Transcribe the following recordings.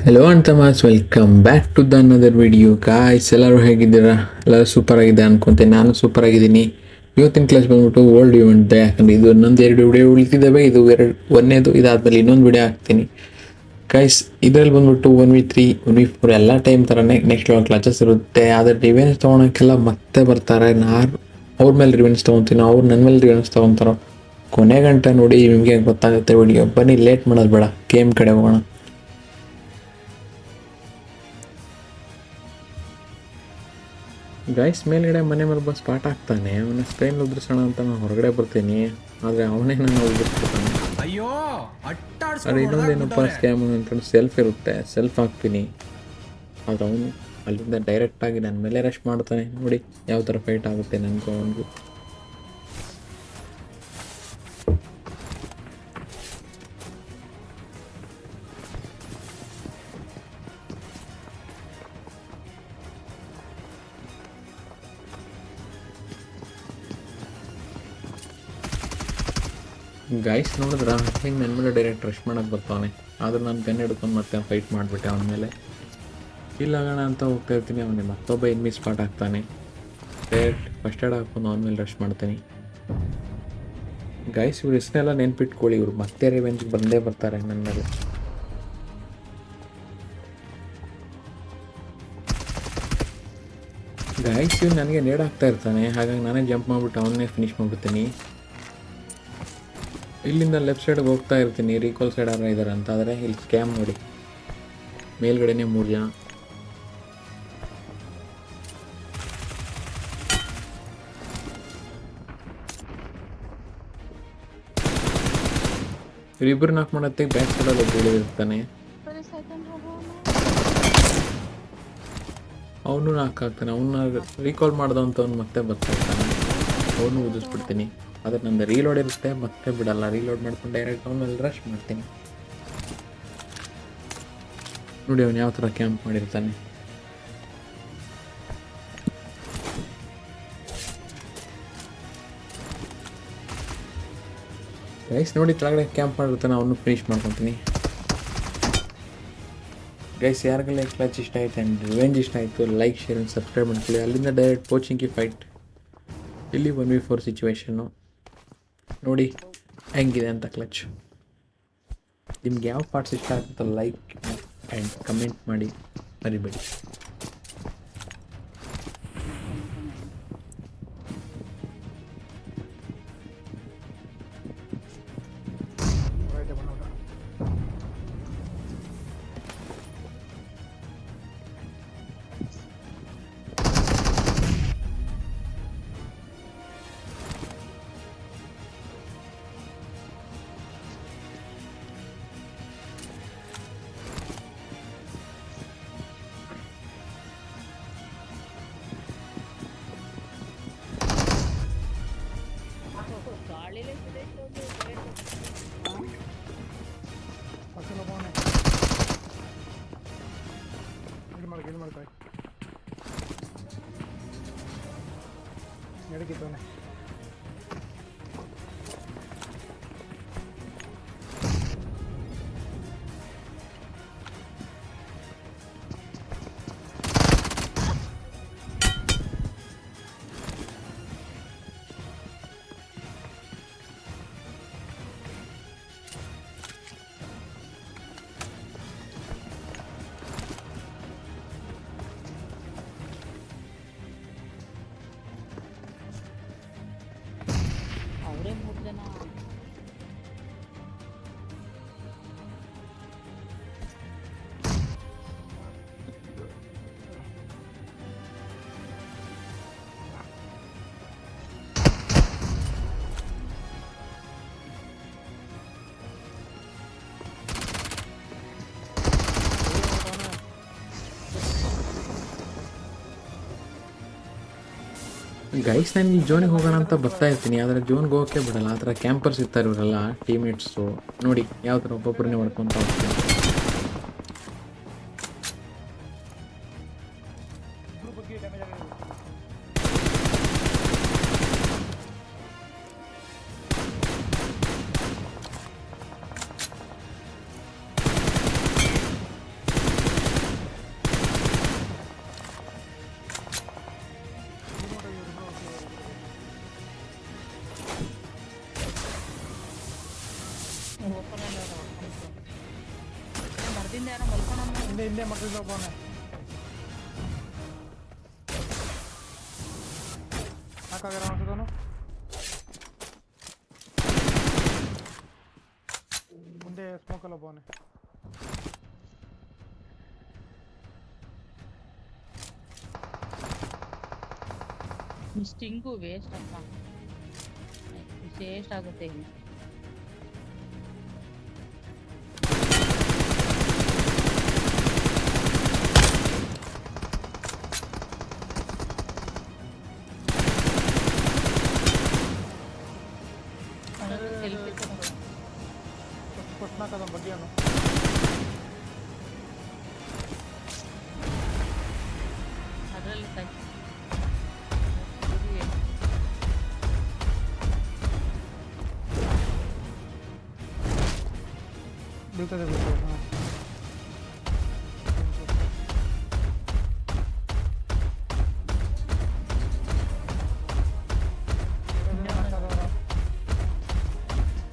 Hello ಅಂತ ಮಾಸ್ welcome back to the another video guys. ಎಲ್ಲರೂ ಹೇಗಿದ್ದೀರಾ? ಎಲ್ಲರೂ ಸೂಪರ್ ಆಗಿದೆ ಅನ್ಕೊಂತೀನಿ. ನಾನು ಸೂಪರ್ ಆಗಿದ್ದೀನಿ. ಇವತ್ತಿನ ಕ್ಲಾಸ್ ಬಂದ್ಬಿಟ್ಟು ಓಲ್ಡ್ ಇವೆಂಟ್ ಇದೆ, ಯಾಕಂದರೆ ಇದು ಇನ್ನೊಂದು 2 ವಿಡಿಯೋ ಉಳಿತಿದ್ದಾವೆ. ಇದು ಒಂದೇದು ಇದಾದಮೇಲೆ ಇನ್ನೊಂದು ವಿಡಿಯೋ ಹಾಕ್ತೀನಿ ಗೈಸ್. ಇದರಲ್ಲಿ ಬಂದ್ಬಿಟ್ಟು 1v3 1v4 ಎಲ್ಲ ಟೈಮ್ ಥರನೇ ನೆಕ್ಸ್ಟ್ ಲೆವೆಲ್ ಕ್ಲಾಸಸ್ ಇರುತ್ತೆ. ಆದರೆ ರಿವೆನ್ಸ್ ತೊಗೊಳಕ್ಕೆಲ್ಲ ಮತ್ತೆ ಬರ್ತಾರೆ. ಅವ್ರ ಮೇಲೆ ರಿವೆನ್ಸ್ ತೊಗೊತೀನಿ, ಅವ್ರು ನನ್ನ ಮೇಲೆ ರಿವೆನ್ಸ್ ತೊಗೊತಾರೋ. ಕೊನೆ ಗಂಟೆ ನೋಡಿ, ನಿಮಗೆ ಗೊತ್ತಾಗುತ್ತೆ ವಿಡಿಯೋ. ಬನ್ನಿ, ಲೇಟ್ ಮಾಡೋದು ಬೇಡ, ಗೇಮ್ ಕಡೆ ಹೋಗೋಣ. ಗೈಸ್, ಮೇಲ್ಗಡೆ ಮನೆ ಮೇಲೆ ಬಸ್ ಸ್ಪಾಟ್ ಆಗ್ತಾನೆ. ಅವನ ಸ್ಕ್ರೀನ್ ಉದ್ರಿಸೋಣ ಅಂತ ನಾನು ಹೊರಗಡೆ ಬರ್ತೀನಿ, ಆದರೆ ಅವನೇ ನಾನು ಉದ್ರಿಸ್ಬಿಡ್ತಾನೆ. ಆದರೆ ಇನ್ನೊಂದೇನಪ್ಪ ಸ್ಕ್ಯಾಮ್ ಅಂತಂದ್ರೆ ಸೆಲ್ಫ್ ಇರುತ್ತೆ, ಸೆಲ್ಫ್ ಹಾಕ್ತೀನಿ. ಆದರೆ ಅವನು ಅಲ್ಲಿಂದ ಡೈರೆಕ್ಟಾಗಿ ನನ್ನ ಮೇಲೆ ರಶ್ ಮಾಡ್ತಾನೆ. ನೋಡಿ ಯಾವ ಥರ ಫೈಟ್ ಆಗುತ್ತೆ ನನಗೂ ಅವನಿಗೂ. ಗೈಸ್ ನೋಡಿದ್ರೆ ಹಿಂಗೆ ನನ್ನ ಮೇಲೆ ಡೈರೆಕ್ಟ್ ರಶ್ ಮಾಡೋಕ್ಕೆ ಬರ್ತಾವನೆ. ಆದ್ರೆ ನಾನು ಗನ್ ಹಿಡ್ಕೊಂಡು ಮತ್ತೆ ಫೈಟ್ ಮಾಡಿಬಿಟ್ಟೆ ಅವನ ಮೇಲೆ. ಇಲ್ಲಾಗೋಣ ಅಂತ ಹೋಗ್ತಾ ಇರ್ತೀನಿ, ಅವನಿಗೆ ಮತ್ತೊಬ್ಬ ಎನ್ಮಿ ಸ್ಪಾಟ್ ಆಗ್ತಾನೆ. ಡೈರೆಕ್ಟ್ ಫಸ್ಟ್ ಏಡ್ ಹಾಕ್ಕೊಂಡು ಅವನ ಮೇಲೆ ರಶ್ ಮಾಡ್ತೀನಿ. ಗೈಸ್, ಇವ್ರು ಹೆಸರೆಲ್ಲ ನೆನ್ಪಿಟ್ಕೊಳ್ಳಿ, ಇವ್ರು ಮತ್ತೆ ರಿವೆಂಜ್ಗೆ ಬಂದೇ ಬರ್ತಾರೆ ನನ್ನ ಮೇಲೆ. ಗೈಸ್, ಇವ್ರು ನನಗೆ ನೇಡಾಗ್ತಾ ಇರ್ತಾನೆ, ಹಾಗಾಗಿ ನಾನೇ ಜಂಪ್ ಮಾಡಿಬಿಟ್ಟು ಅವನ್ನೇ ಫಿನಿಶ್ ಮಾಡಿಬಿಡ್ತೀನಿ. ಇಲ್ಲಿಂದ ಲೆಫ್ಟ್ ಸೈಡ್ಗೆ ಹೋಗ್ತಾ ಇರ್ತೀನಿ, ರೀಕಾಲ್ ಸೈಡ್ ಯಾರು ಇದ್ದಾರೆ ಅಂತ. ಆದರೆ ಇಲ್ಲಿ ಸ್ಕ್ಯಾಮ್ ನೋಡಿ, ಮೇಲ್ಗಡೆನೇ 3 ಜನ. ಇಬ್ಬರು ನಾಕ್ ಮಾಡತ್ತೆ, ಬ್ಯಾಕ್ ಸೈಡಲ್ಲಿ ಒಬ್ಬ ಇಳಿದಿರ್ತಾನೆ. ಅವನು ನಾಕ್ ಆಗ್ತಾನೆ. ಅವನ್ನ ರೀಕಾಲ್ ಮಾಡ್ದಂಥವ್ನು ಮತ್ತೆ ಬರ್ತಾ ಇರ್ತಾನೆ, ಅವನು ಉದಿಸ್ಬಿಡ್ತೀನಿ. ಆದರೆ ನಂದು ರೀಲೋಡ್ ಇರುತ್ತೆ, ಮತ್ತೆ ಬಿಡಲ್ಲ. ರೀಲೋಡ್ ಮಾಡ್ಕೊಂಡು ಡೈರೆಕ್ಟ್ ಅವನಲ್ಲಿ ರಶ್ ಮಾಡ್ತೀನಿ. ನೋಡಿ ಅವನು ಯಾವ ಥರ ಕ್ಯಾಂಪ್ ಮಾಡಿರ್ತಾನೆ. ಗೈಸ್ ನೋಡಿ, ಕೆಳಗಡೆ ಕ್ಯಾಂಪ್ ಮಾಡಿರ್ತಾನೆ, ಅವನು ಫಿನಿಶ್ ಮಾಡ್ಕೊತೀನಿ. ಗೈಸ್, ಯಾರಿಗೆಲ್ಲ ಕ್ಲಾಚ್ ಇಷ್ಟ ಆಯ್ತು ಆ್ಯಂಡ್ ರಿವೆಂಜ್ ಇಷ್ಟ ಆಯಿತು, ಲೈಕ್, ಶೇರ್ ಆ್ಯಂಡ್ ಸಬ್ಸ್ಕ್ರೈಬ್ ಮಾಡ್ಕೊಳ್ಳಿ. ಅಲ್ಲಿಂದ ಡೈರೆಕ್ಟ್ ಕೋಚಿಂಗ್ಗೆ ಫೈಟ್. ಇಲ್ಲಿ 1v4 ಸಿಚುವೇಶನ್ನು ನೋಡಿ ಹೆಂಗಿದೆ ಅಂತ ಕ್ಲಚ್. ನಿಮ್ಗೆ ಯಾವ ಪಾರ್ಟ್ಸ್ ಇಷ್ಟ ಆಗುತ್ತೋ ಲೈಕ್ ಆ್ಯಂಡ್ ಕಮೆಂಟ್ ಮಾಡಿ ಮರಿಬೇಡಿ. ಗೈಸ್, ನಾನು ಈ ಜೋನಿಗೆ ಹೋಗೋಣ ಅಂತ ಬರ್ತಾ ಇರ್ತೀನಿ, ಆದರೆ ಜೋನ್ಗೆ ಹೋಗೋಕ್ಕೆ ಬಿಡಲ್ಲ. ಆ ಥರ ಕ್ಯಾಂಪರ್ಸ್ ಇರ್ತಾರೆ ಇವರೆಲ್ಲ ಟೀಮೇಟ್ಸು. ನೋಡಿ ಯಾವ ಥರ ಒಬ್ಬೊಬ್ಬರನ್ನೇ ಹೊಡ್ಕೊತ ಹೋಗ್ತೀನಿ. ಹಿಂದಿಂದ ಯಾರೋ ಮಲ್ಕೊಂಡವ್ನು. ಹಿಂದೆ ಮಕ್ಕಳಿಂದ ಒಬ್ಬವನೆ ಸಾಕಾಗ್ಯಾರ ಅನ್ಸದವನು. ಮುಂದೆ ಸ್ಮೋಕಲ್ಲಿ ಒಬ್ಬವನೆ. ಸ್ಟಿಂಗು ವೇಸ್ಟ್ ಅಪ್ಪ, ವೇಸ್ಟ್ ಆಗುತ್ತೆ ಇಲ್ಲಿ. ಕೊಟ್ನಾಕದ ಬಡ್ಡಿಯನ್ನು ಅದರಲ್ಲಿ ಬೀಳ್ತದೆ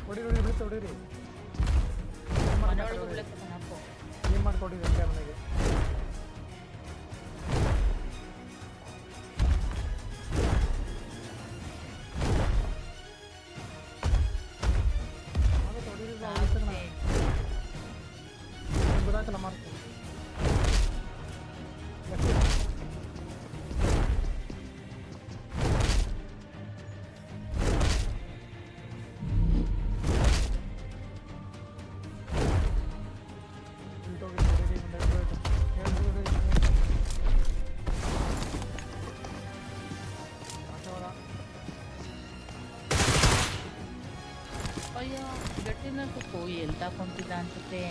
ಹೊಡಿರಿ ಬೀಳ್ತಾ ಹೊಡಿರಿ. ಏನ್ ಮಾಡ್ಕೊಡಿರಿ ಅಂತ ಮನೆಗೆ. ಗೊತ್ತಾಯ್ತಲ್ಲ ಮಾರ್ಕ್ ಅಯ್ಯೋ ಗಟ್ಟಿನ ತುಕ್ಕು ಎಲ್ಲಿ ತಕೊಂತಿದ್ದ ಅನ್ಸುತ್ತೆ.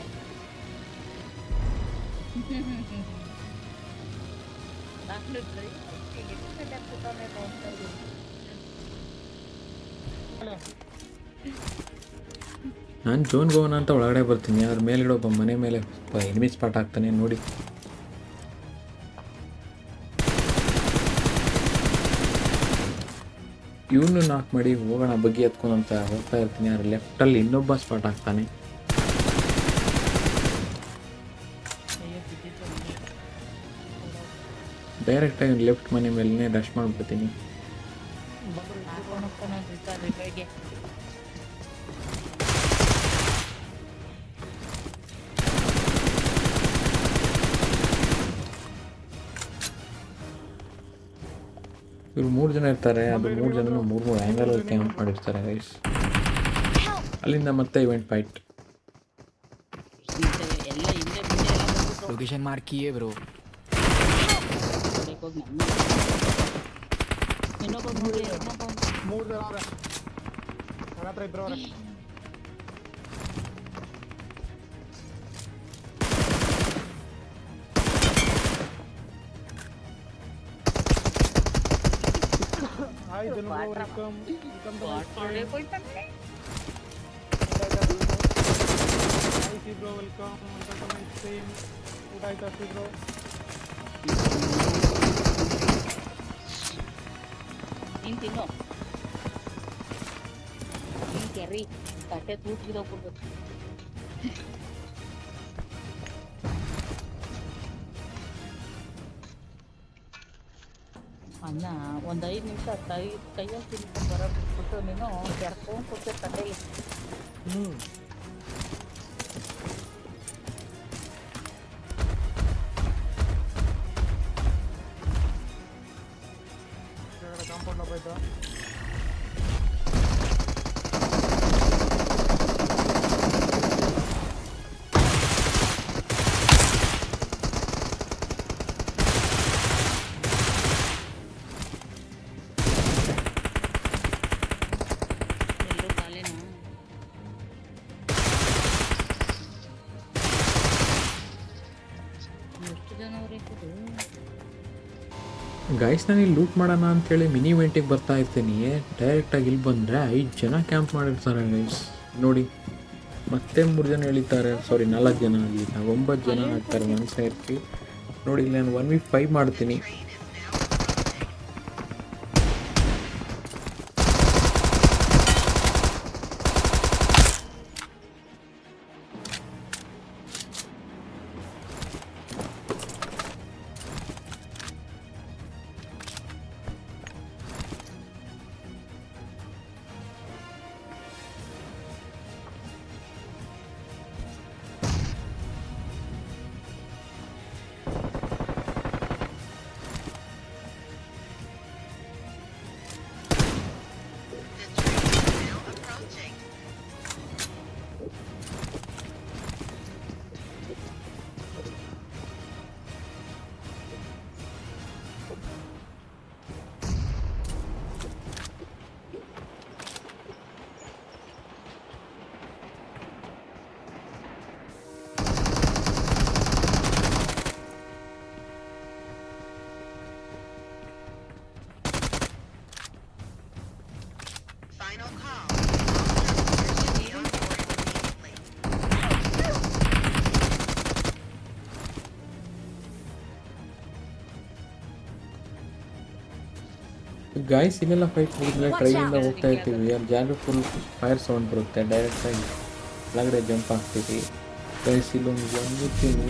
ನಾನು ಜೋನ್ಗೆ ಹೋಗೋಣ ಅಂತ ಒಳಗಡೆ ಬರ್ತೀನಿ, ಅದ್ರ ಮೇಲ್ಗಡೆ ಒಬ್ಬ ಮನೆ ಮೇಲೆ ಎನಿಮಿ ಸ್ಪಾಟ್ ಆಗ್ತಾನೆ ನೋಡಿ. ಇವನು ನಾಕ್ ಮಾಡಿ ಹೋಗೋಣ ಬಗ್ಗೆ ಎತ್ಕೊಂಡು ಅಂತ ಹೋಗ್ತಾ ಇರ್ತೀನಿ, ಅದ್ರ ಲೆಫ್ಟಲ್ಲಿ ಇನ್ನೊಬ್ಬ ಸ್ಪಾಟ್ ಆಗ್ತಾನೆ. ಡೈರೆಕ್ಟಾಗಿ ಲೆಫ್ಟ್ ಮನೆ ಮೇಲೆ ರಶ್ ಮಾಡಿಬಿಡ್ತೀನಿ. ಇವ್ರು 3 ಜನ ಇರ್ತಾರೆ, ಅದು 3 ಜನ 3 ಆ್ಯಂಗಲಲ್ಲಿ ಕ್ಯಾಂಪ್ ಮಾಡಿರ್ತಾರೆ ಗೈಸ್. ಅಲ್ಲಿಂದ ಮತ್ತೆ ಇವೆಂಟ್ ಫೈಟ್. ಲೊಕೇಶನ್ ಮಾರ್ಕ್ ಕಿಯೇ ಬ್ರೋ. ಮೂರು ಜನ ಅವ್ರೆ ನನ್ನ ಹತ್ರ ಇದ್ರು ಅವ್ರೆ. ಹಾಯ್ ಜನ ವೆಲ್ಕಮ್ ಹಾಯ್ ಸಿ bro welcome to my stream. ಊಟ ಆಯ್ತಾ ಸಿ ಬ್ರೋ? ನೀನು ತಿನ್ನು, ನೀನು ಕೆರಿ ತಟ್ಟೆ ತೂಟಿದೋಗ್ಬಿಡ್ಬೇಕು. ಅನ್ನ ಒಂದು 5 ನಿಮಿಷ ಕೈಯಲ್ಲಿ ತಿನ್ಕೊಂಡು ಬರೋಬಿಟ್ಟು ನೀನು ಕೆರ್ಕೊಂಡು ಕೊಡ್ತೀವಿ ತಟ್ಟೆಗೆ. ಕಾಂಪೌಂಡ್ ಹೋಗ್ತಾ ಗೈಸ್ ನಾನು ಇಲ್ಲಿ ಲೂಟ್ ಮಾಡೋಣ ಅಂತೇಳಿ ಮಿನಿ ಇವೆಂಟಿಗೆ ಬರ್ತಾ ಇರ್ತೀನಿ. ಡೈರೆಕ್ಟಾಗಿ ಇಲ್ಲಿ ಬಂದರೆ 5 ಜನ ಕ್ಯಾಂಪ್ ಮಾಡಿರ್ತಾರೆ ಗೈಸ್ ನೋಡಿ. ಮತ್ತೆ 3 ಜನ ಎಳಿತಾರೆ, ಸಾರಿ 4 ಜನ ಆಗಲಿ, 9 ಜನ ಆಗ್ತಾರೆ ಒಂದು ಸೇರ್ತಿ ನೋಡಿ. ಇಲ್ಲಿ ನಾನು 1v5 ಮಾಡ್ತೀನಿ. ಗಾಯ್ಸ್ ಇಲ್ಲೆಲ್ಲ ಫೈಟ್ ಮುಗಿದ್ಮೇಲೆ ಟ್ರೈನಿಂದ ಹೋಗ್ತಾ ಇರ್ತೀವಿ ಅಲ್ಲಿ ಜಾಗ ಫುಲ್ ಫೈರ್ ಸೌಂಡ್ ಬರುತ್ತೆ ಡೈರೆಕ್ಟಾಗಿ ಒಳಗಡೆ ಜಂಪ್ ಆಗ್ತೀವಿ. ಗೈಸ್ ಇಲ್ಲೊಂದು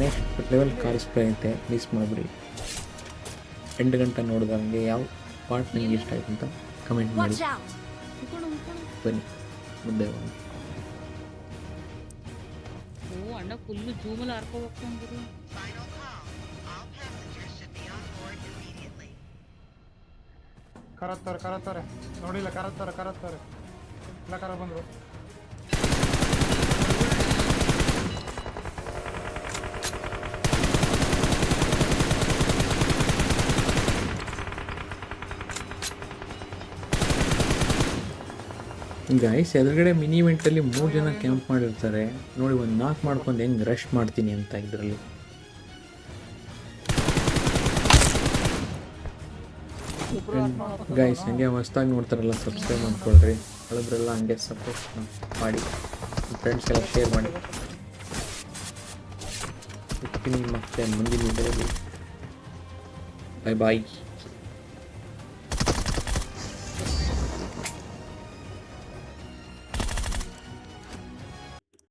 ನೆಕ್ಸ್ಟ್ ಲೆವೆಲ್ ಕಾರ್ ಸ್ಪ್ರೇ ಐತೆ, ಮಿಸ್ ಮಾಡಿಬಿಡಿ. 8 ಗಂಟೆ ನೋಡಿದಂಗೆ ಯಾವ ಪಾರ್ಟ್ ನಿಮ್ಗೆ ಇಷ್ಟ ಆಯ್ತು ಅಂತ ಕಮೆಂಟ್ ಮಾಡಿ. ಬನ್ನಿ ಮುಂದೆ ಹೋಗೋಣ. ಓ ಅಣ್ಣ ಫುಲ್ಲು ಜೂಮಲ್ಲಿ ಹಾರ್ಕೊ ಹೋಗ್ತಂದ್ರು. ಕರತ್ತಾರೆ ನೋಡಿಲ್ಲ, ಕರತ್ತಾರೆ ಎಲ್ಲ ಕರ ಬಂದರು. ಗಾಯ್ಸ್ ಎದುರುಗಡೆ ಮಿನಿ ಇವೆಂಟಲ್ಲಿ 3 ಜನ ಕ್ಯಾಂಪ್ ಮಾಡಿರ್ತಾರೆ ನೋಡಿ. ಒಂದು ನಾಕ್ ಮಾಡ್ಕೊಂಡು ಹೆಂಗೆ ರೆಸ್ಟ್ ಮಾಡ್ತೀನಿ ಅಂತ ಇದರಲ್ಲಿ. ಗೈಸ್ ಹಂಗೆ ಹೊಸ್ದಾಗಿ ನೋಡ್ತಾರಲ್ಲ ಸಬ್ಸ್ಕ್ರೈಬ್ ಮಾಡ್ಕೊಳ್ರಿ, ಹಳಬ್ರೆಲ್ಲ ಹಂಗೆ ಸಪೋರ್ಟ್ ಮಾಡಿ, ಫ್ರೆಂಡ್ಸ್ಗೆಲ್ಲ ಶೇರ್ ಮಾಡಿ. ಮತ್ತೆ ಮುಂದಿನ ವಿಡಿಯೋದಲ್ಲಿ ಬಾಯ್ ಬಾಯ್.